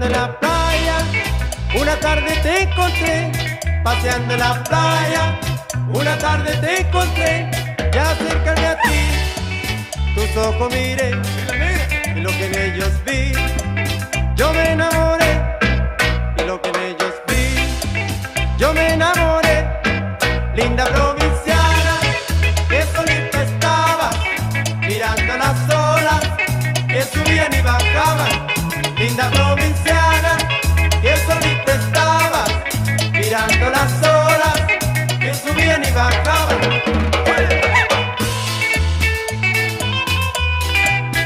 en la playa, una tarde te encontré, paseando en la playa, una tarde te encontré, y al acercarme a ti, tus ojos miré, y lo que en ellos vi, yo me enamoré, y lo que en ellos vi, yo me enamoré, linda provinciana, que solita estaba, mirando las olas, que subían y bajaban, linda provinciana.